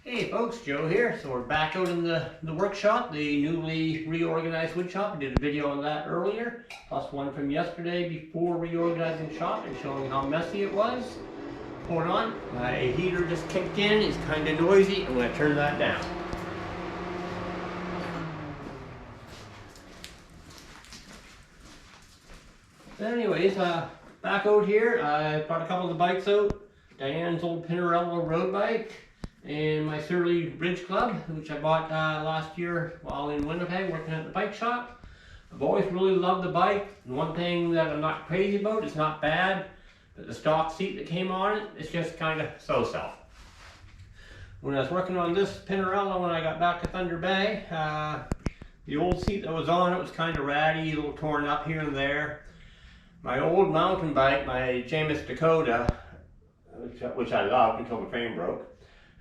Hey folks, Joe here. So we're back out in the workshop, the newly reorganized wood shop. I did a video on that earlier, plus one from yesterday before reorganizing shop and showing how messy it was. Hold on, my heater just kicked in, it's kind of noisy. I'm going to turn that down. Anyways, back out here, I brought a couple of the bikes out. Diane's old Pinarello road bike and my Surly Bridge Club, which I bought last year while in Winnipeg working at the bike shop. I've always really loved the bike. And one thing that I'm not crazy about, it's not bad, but the stock seat that came on it, it's just kind of so-so. When I was working on this Pinarello when I got back to Thunder Bay, the old seat that was on it was kind of ratty, a little torn up here and there. My old mountain bike, my Jamis Dakota, which I loved until the frame broke.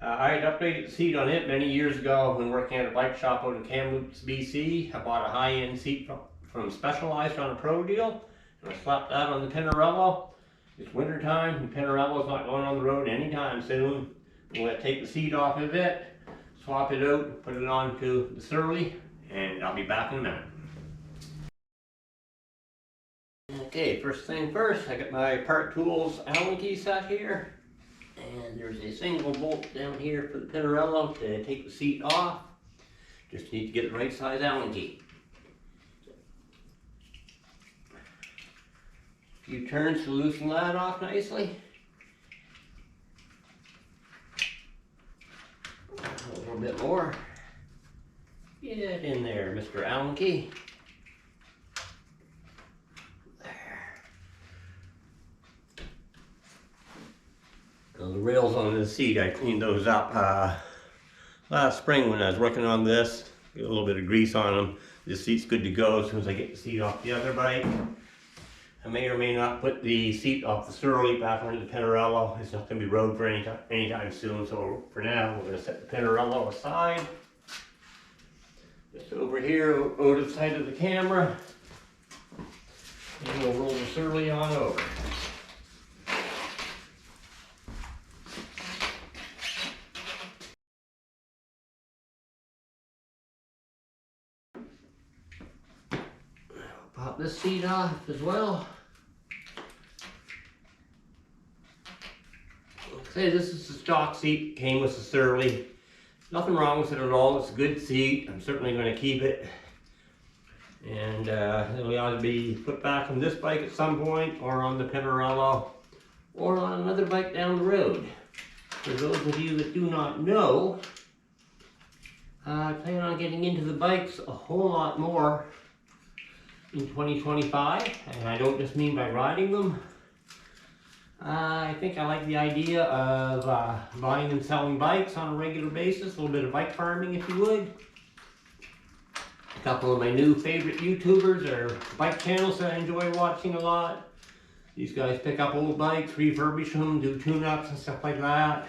I had updated the seat on it many years ago when working at a bike shop out in Kamloops, BC. I bought a high-end seat from Specialized on a pro deal, and I slapped that on the Pinarello. It's winter time, and Pinarello's not going on the road anytime soon. I'm going to take the seat off of it, swap it out, put it onto the Surly, and I'll be back in a minute. Okay, first thing first, I got my Part Tools Allen key set here. And there's a single bolt down here for the Pinarello to take the seat off. Just need to get the right size Allen key. A few turns to loosen that off nicely. A little bit more. Get in there, Mr. Allen key. The rails on the seat, I cleaned those up last spring when I was working on this. Get a little bit of grease on them. This seat's good to go as soon as I get the seat off the other bike. I may or may not put the seat off the Surly back onto the Pinarello. It's not going to be rode for anytime soon, so for now we're going to set the Pinarello aside. Just over here, out of the side of the camera. And we'll roll the Surly on over. Pop this seat off as well. Like I say, this is the stock seat, came with the Surly. Nothing wrong with it at all, it's a good seat. I'm certainly going to keep it. And it'll either be put back on this bike at some point, or on the Pinarello, or on another bike down the road. For those of you that do not know, I plan on getting into the bikes a whole lot more in 2025, and I don't just mean by riding them. I think I like the idea of buying and selling bikes on a regular basis, a little bit of bike farming if you would. A couple of my new favorite YouTubers or bike channels that I enjoy watching a lot. These guys pick up old bikes, refurbish them, do tune-ups and stuff like that.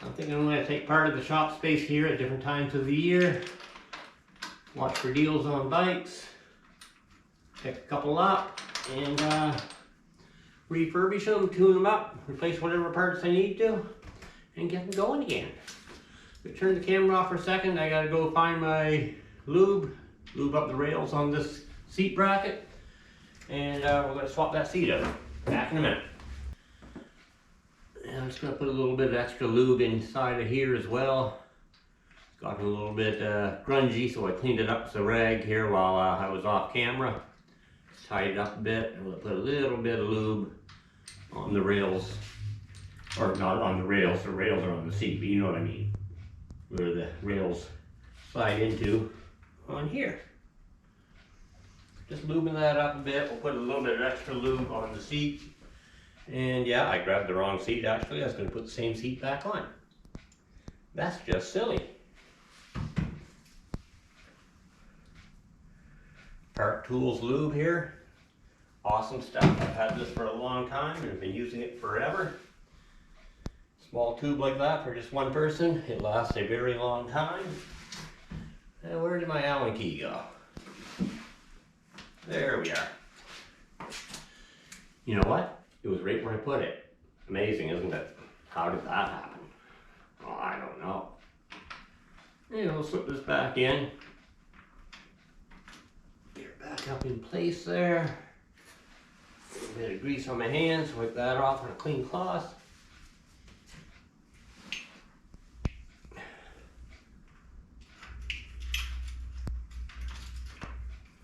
I'm thinking I'm going to take part of the shop space here at different times of the year. Watch for deals on bikes. Pick a couple up and refurbish them, tune them up, replace whatever parts I need to, and get them going again. So turn the camera off for a second. I gotta go find my lube up the rails on this seat bracket, and we're gonna swap that seat out. Back in a minute. And I'm just gonna put a little bit of extra lube inside of here as well. It's gotten a little bit grungy, so I cleaned it up with a rag here while I was off camera. Tied it up a bit, and we'll put a little bit of lube on the rails, or not on the rails are on the seat, but you know what I mean, where the rails slide into on here. Just lubing that up a bit. We'll put a little bit of extra lube on the seat, and yeah, I grabbed the wrong seat actually. I was going to put the same seat back on. That's just silly. Part Tools lube here. Awesome stuff. I've had this for a long time and I've been using it forever. Small tube like that for just one person. It lasts a very long time. And where did my Allen key go? There we are. You know what? It was right where I put it. Amazing, isn't it? How did that happen? Oh, I don't know. we'll slip this back in. Get it back up in place there. A little bit of grease on my hands, wipe that off on a clean cloth.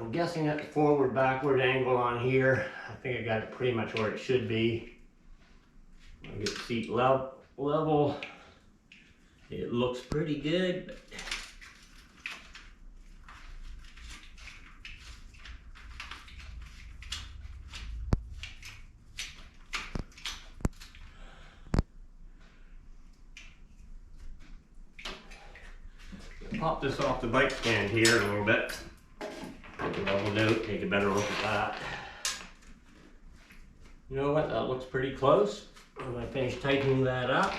I'm guessing at the forward backward angle on here, I think I got it pretty much where it should be. I'll get the seat level. It looks pretty good, but pop this off the bike stand here a little bit. Level out, take a better look at that. You know what, that looks pretty close. When I finish tightening that up,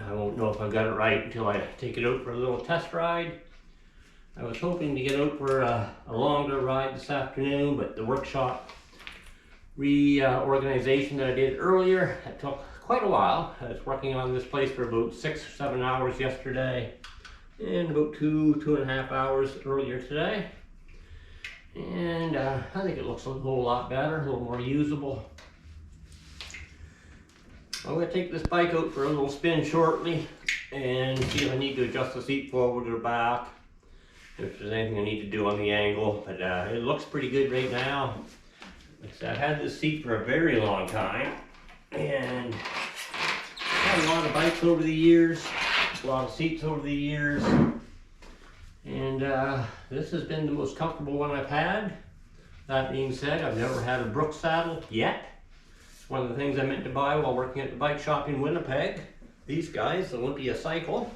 I won't know if I've got it right until I take it out for a little test ride. I was hoping to get out for a longer ride this afternoon, but the workshop reorganization that I did earlier, it took quite a while. I was working on this place for about 6 or 7 hours yesterday, and about 2.5 hours earlier today. And I think it looks a whole lot better, a little more usable. I'm going to take this bike out for a little spin shortly and see if I need to adjust the seat forward or back, if there's anything I need to do on the angle. But it looks pretty good right now. Like I said, I've had this seat for a very long time, and I've had a lot of bikes over the years, a lot of seats over the years, and this has been the most comfortable one I've had. That being said, I've never had a Brooks saddle yet. It's one of the things I meant to buy while working at the bike shop in Winnipeg. These guys, the Olympia Cycle.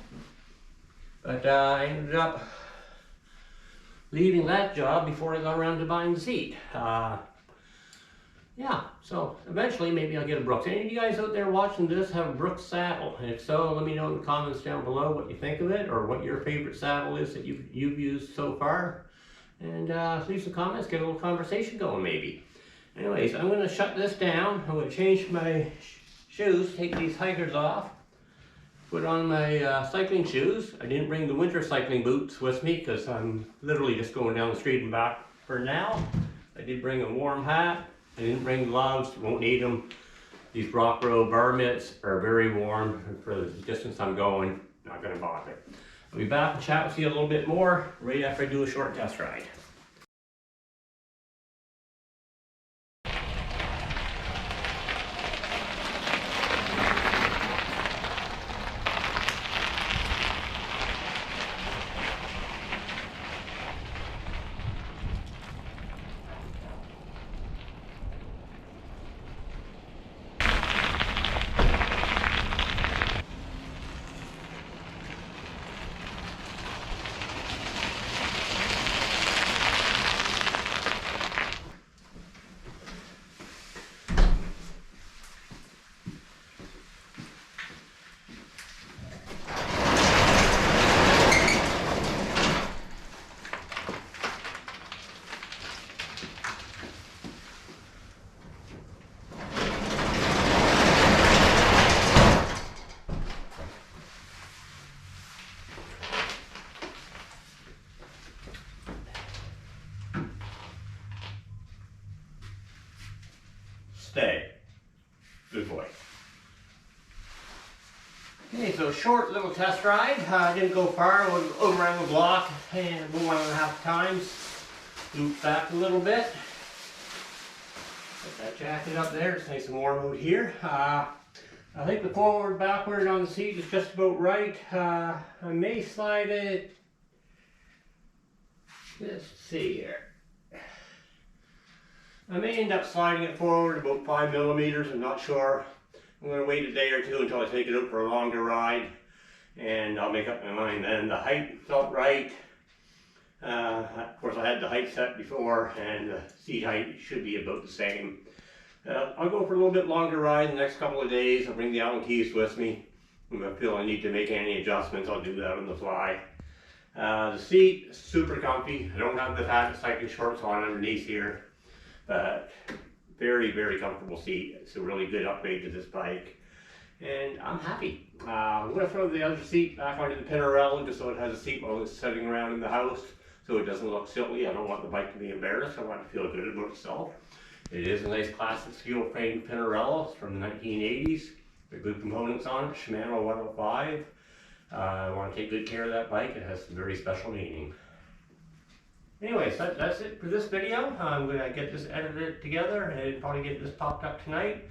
But I ended up leaving that job before I got around to buying the seat. Yeah, so eventually maybe I'll get a Brooks. Any of you guys out there watching this have a Brooks saddle? And if so, let me know in the comments down below what you think of it, or what your favorite saddle is that you've used so far. And leave some comments, get a little conversation going maybe. Anyways, I'm going to shut this down. I'm going to change my shoes, take these hikers off, put on my cycling shoes. I didn't bring the winter cycling boots with me because I'm literally just going down the street and back for now. I did bring a warm hat. I didn't bring gloves, won't need them. These Rockro bar mitts are very warm for the distance I'm going, not going to bother. I'll be back and chat with you a little bit more right after I do a short test ride. Stay. Good boy. Okay, so short little test ride. Didn't go far. I went over around the block and 1.5 times. Looped back a little bit. Put that jacket up there. It's nice and warm out here. I think the forward backward on the seat is just about right. I may slide it. Let's see here. I may end up sliding it forward about 5 millimeters, I'm not sure. I'm going to wait a day or two until I take it out for a longer ride, and I'll make up my mind then. The height felt right. Of course I had the height set before, and the seat height should be about the same. I'll go for a little bit longer ride in the next couple of days. I'll bring the Allen keys with me. If I feel I need to make any adjustments, I'll do that on the fly. The seat is super comfy. I don't have the patent cycling shorts on underneath here. But very, very comfortable seat. It's a really good upgrade to this bike. and I'm happy. I'm going to throw the other seat back onto the Pinarello just so it has a seat while it's sitting around in the house, so it doesn't look silly. I don't want the bike to be embarrassed. I want it to feel good about itself. It is a nice classic steel frame Pinarello. It's from the 1980s. There are good components on it. Shimano 105. I want to take good care of that bike. It has some very special meaning. Anyways, that's it for this video. I'm going to get this edited together and probably get this popped up tonight.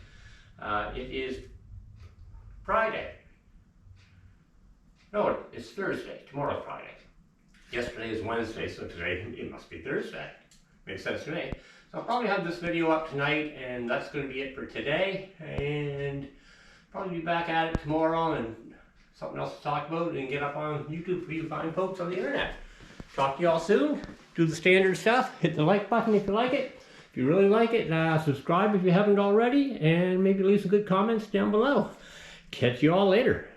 It is Friday. No, it's Thursday. Tomorrow's Friday. Yesterday is Wednesday, so today it must be Thursday. Makes sense to me. So I'll probably have this video up tonight, and that's going to be it for today. And probably be back at it tomorrow, and something else to talk about, and get up on YouTube for you fine folks on the internet. Talk to y'all soon. Do the standard stuff. Hit the like button if you like it. If you really like it, subscribe if you haven't already, and maybe leave some good comments down below. Catch you all later.